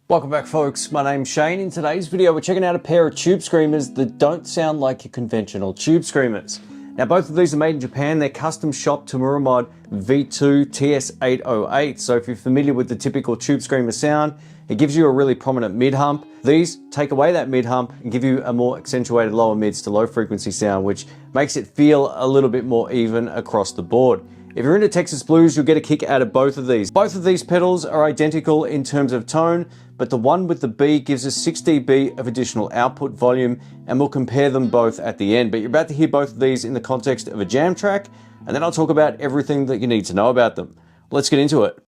Welcome back folks, my name's Shane. In today's video we're checking out a pair of tube screamers that don't sound like your conventional tube screamers. Now both of these are made in Japan, they're custom shopped Tamura Mod V2 TS808, so if you're familiar with the typical tube screamer sound, it gives you a really prominent mid hump. These take away that mid hump and give you a more accentuated lower mids to low frequency sound, which makes it feel a little bit more even across the board. If you're into Texas Blues, you'll get a kick out of both of these. Both of these pedals are identical in terms of tone, but the one with the B gives us 6 dB of additional output volume, and we'll compare them both at the end. But you're about to hear both of these in the context of a jam track, and then I'll talk about everything that you need to know about them. Let's get into it.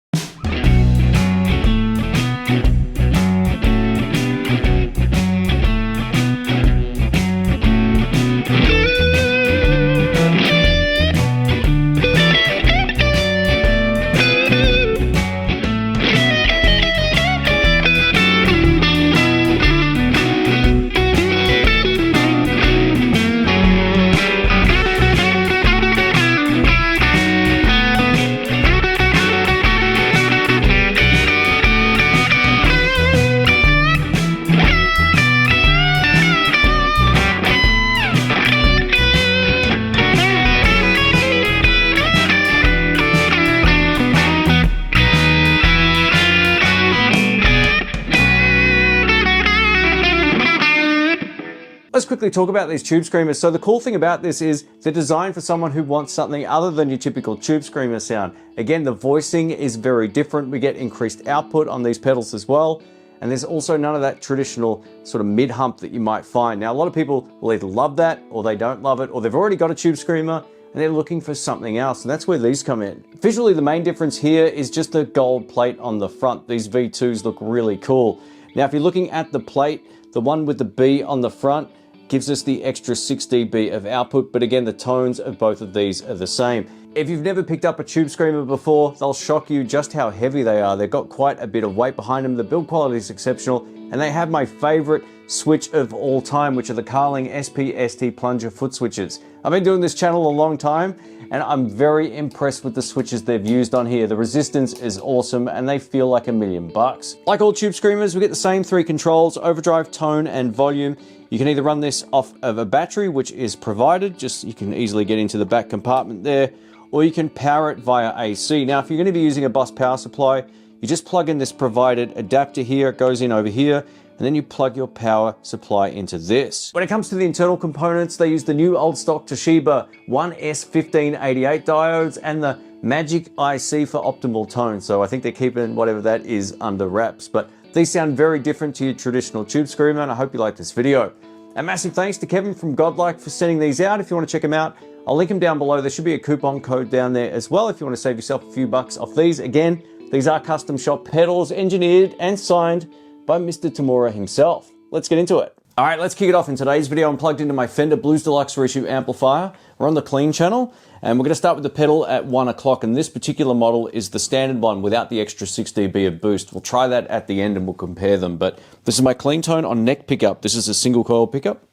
Let's quickly talk about these tube screamers. So the cool thing about this is they're designed for someone who wants something other than your typical tube screamer sound. Again, the voicing is very different. We get increased output on these pedals as well. And there's also none of that traditional sort of mid hump that you might find. Now, a lot of people will either love that or they don't love it, or they've already got a tube screamer and they're looking for something else. And that's where these come in. Visually, the main difference here is just the gold plate on the front. These V2s look really cool. Now, if you're looking at the plate, the one with the B on the front gives us the extra 6 dB of output, but again, the tones of both of these are the same. If you've never picked up a tube screamer before, they'll shock you just how heavy they are. They've got quite a bit of weight behind them. The build quality is exceptional, and they have my favorite switch of all time, which are the Carling SP-ST plunger foot switches. I've been doing this channel a long time, and I'm very impressed with the switches they've used on here. The resistance is awesome, and they feel like $1,000,000. Like all tube screamers, we get the same 3 controls: overdrive, tone, and volume. You can either run this off of a battery, which is provided, just you can easily get into the back compartment there, or you can power it via AC. Now, if you're going to be using a bus power supply, you just plug in this provided adapter here, it goes in over here, and then you plug your power supply into this. When it comes to the internal components, they use the new old stock Toshiba 1S1588 diodes and the Magic IC for optimal tone. So I think they're keeping whatever that is under wraps, but these sound very different to your traditional tube screamer, and I hope you like this video. A massive thanks to Kevin from Godlike for sending these out. If you want to check them out, I'll link them down below. There should be a coupon code down there as well if you want to save yourself a few bucks off these. Again, these are custom shop pedals, engineered and signed by Mr. Tamura himself. Let's get into it. All right, let's kick it off. In today's video, I'm plugged into my Fender Blues Deluxe Reissue amplifier. We're on the clean channel, and we're going to start with the pedal at 1 o'clock, and this particular model is the standard one without the extra 6 dB of boost. We'll try that at the end and we'll compare them, but this is my clean tone on neck pickup. This is a single coil pickup.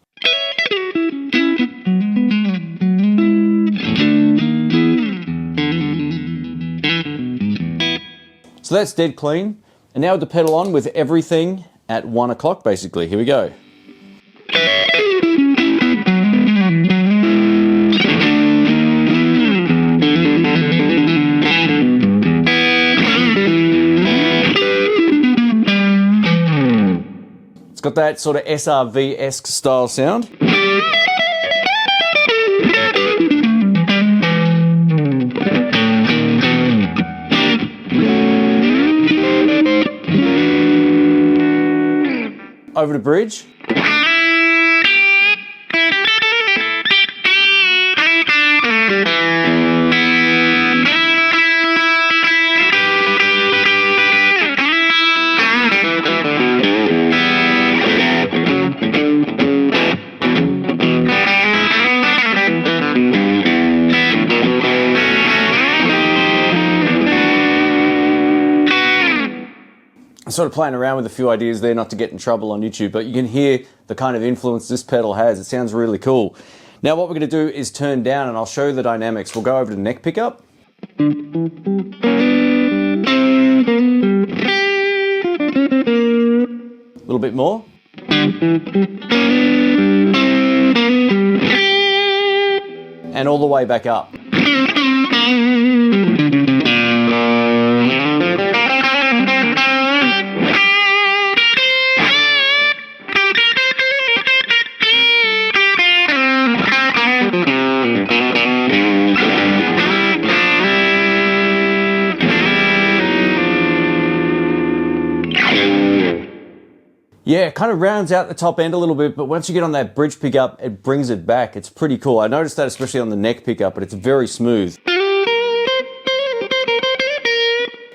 So that's dead clean. And now with the pedal on with everything at 1 o'clock basically. Here we go. It's got that sort of SRV-esque style sound. Over to bridge. I'm sort of playing around with a few ideas there, not to get in trouble on YouTube, but you can hear the kind of influence this pedal has. It sounds really cool. Now what we're going to do is turn down, and I'll show you the dynamics. We'll go over to neck pickup. little bit more. And all the way back up. Yeah, it kind of rounds out the top end a little bit, but once you get on that bridge pickup, it brings it back. It's pretty cool. I noticed that especially on the neck pickup, but it's very smooth.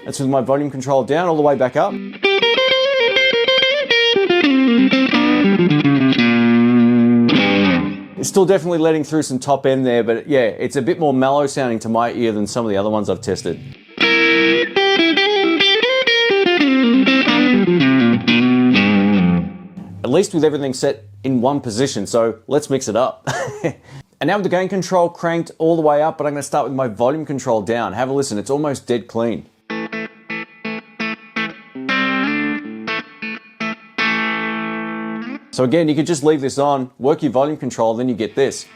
That's with my volume control down all the way back up. It's still definitely letting through some top end there, but yeah, it's a bit more mellow sounding to my ear than some of the other ones I've tested. At least with everything set in one position, so let's mix it up. And now with the gain control cranked all the way up, but I'm going to start with my volume control down. Have a listen, it's almost dead clean. So again, you could just leave this on, work your volume control, then you get this.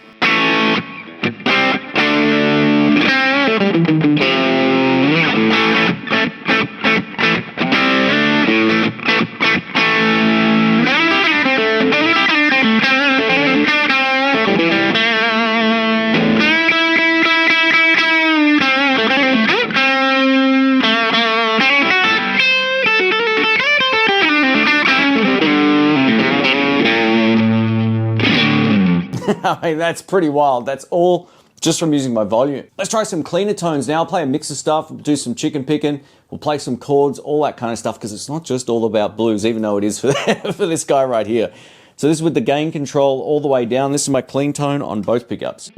I mean, that's pretty wild. That's all just from using my volume. Let's try some cleaner tones now. I'll play a mix of stuff, do some chicken picking, we'll play some chords, all that kind of stuff, because it's not just all about blues, even though it is for, for this guy right here. So this is with the gain control all the way down. This is my clean tone on both pickups.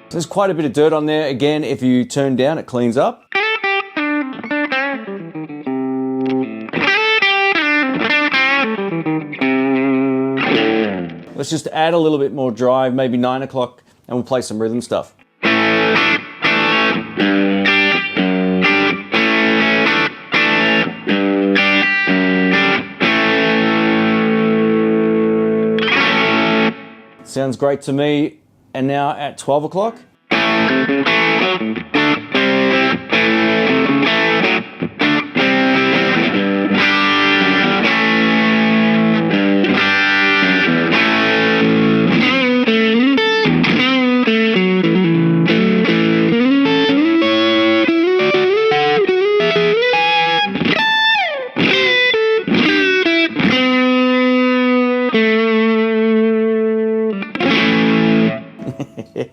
There's quite a bit of dirt on there. Again, if you turn down, it cleans up. Let's just add a little bit more drive, maybe 9 o'clock, and we'll play some rhythm stuff. Sounds great to me. And now at 12 o'clock.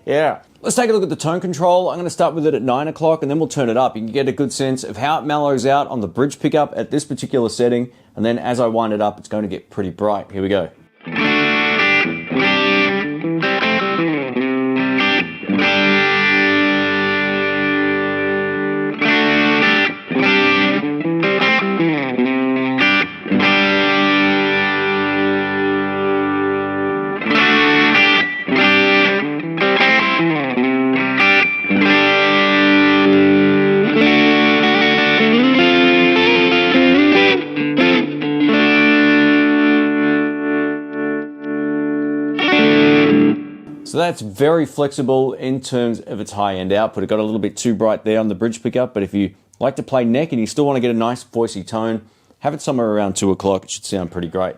Yeah. Let's take a look at the tone control. I'm going to start with it at 9 o'clock and then we'll turn it up. You can get a good sense of how it mellows out on the bridge pickup at this particular setting. And then as I wind it up, it's going to get pretty bright. Here we go. So that's very flexible in terms of its high-end output. It got a little bit too bright there on the bridge pickup, but if you like to play neck and you still want to get a nice voicey tone, have it somewhere around 2 o'clock. It should sound pretty great.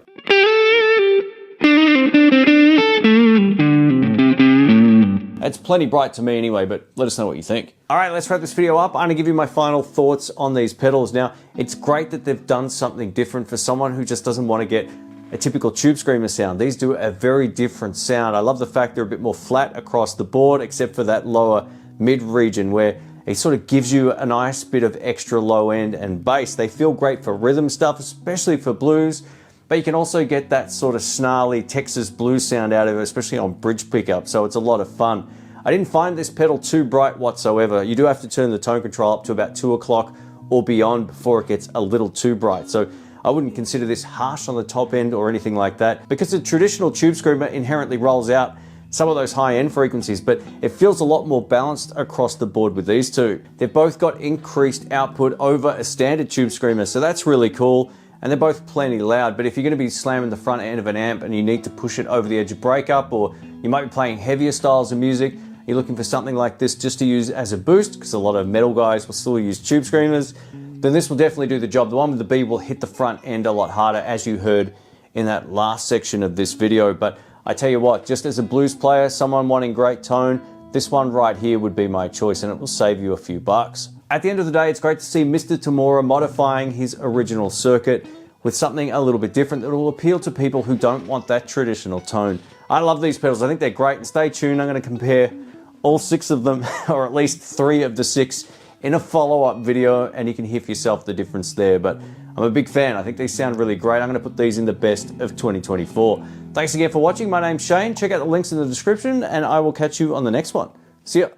It's plenty bright to me anyway, but let us know what you think. All right, let's wrap this video up. I'm going to give you my final thoughts on these pedals. Now, it's great that they've done something different for someone who just doesn't want to get a typical Tube Screamer sound. These do a very different sound. I love the fact they're a bit more flat across the board, except for that lower mid region where It sort of gives you a nice bit of extra low end and bass. They feel great for rhythm stuff, especially for blues, but you can also get that sort of snarly Texas blues sound out of it, especially on bridge pickup, so it's a lot of fun. I didn't find this pedal too bright whatsoever. You do have to turn the tone control up to about 2 o'clock or beyond before it gets a little too bright. So I wouldn't consider this harsh on the top end or anything like that, because the traditional Tube Screamer inherently rolls out some of those high-end frequencies, but it feels a lot more balanced across the board with these two. They've both got increased output over a standard Tube Screamer, so that's really cool, and they're both plenty loud. But if you're going to be slamming the front end of an amp and you need to push it over the edge of breakup, or you might be playing heavier styles of music, you're looking for something like this just to use as a boost, because a lot of metal guys will still use Tube Screamers, then this will definitely do the job. The one with the B will hit the front end a lot harder, as you heard in that last section of this video. But I tell you what, just as a blues player, someone wanting great tone, this one right here would be my choice, and it will save you a few bucks. At the end of the day, it's great to see Mr. Tamura modifying his original circuit with something a little bit different that will appeal to people who don't want that traditional tone. I love these pedals. I think they're great, and stay tuned. I'm going to compare all 6 of them, or at least 3 of the 6, in a follow-up video, and you can hear for yourself the difference there. But I'm a big fan. I think these sound really great. I'm going to put these in the best of 2024. Thanks again for watching. My name's Shane. Check out the links in the description, and I will catch you on the next one. See ya.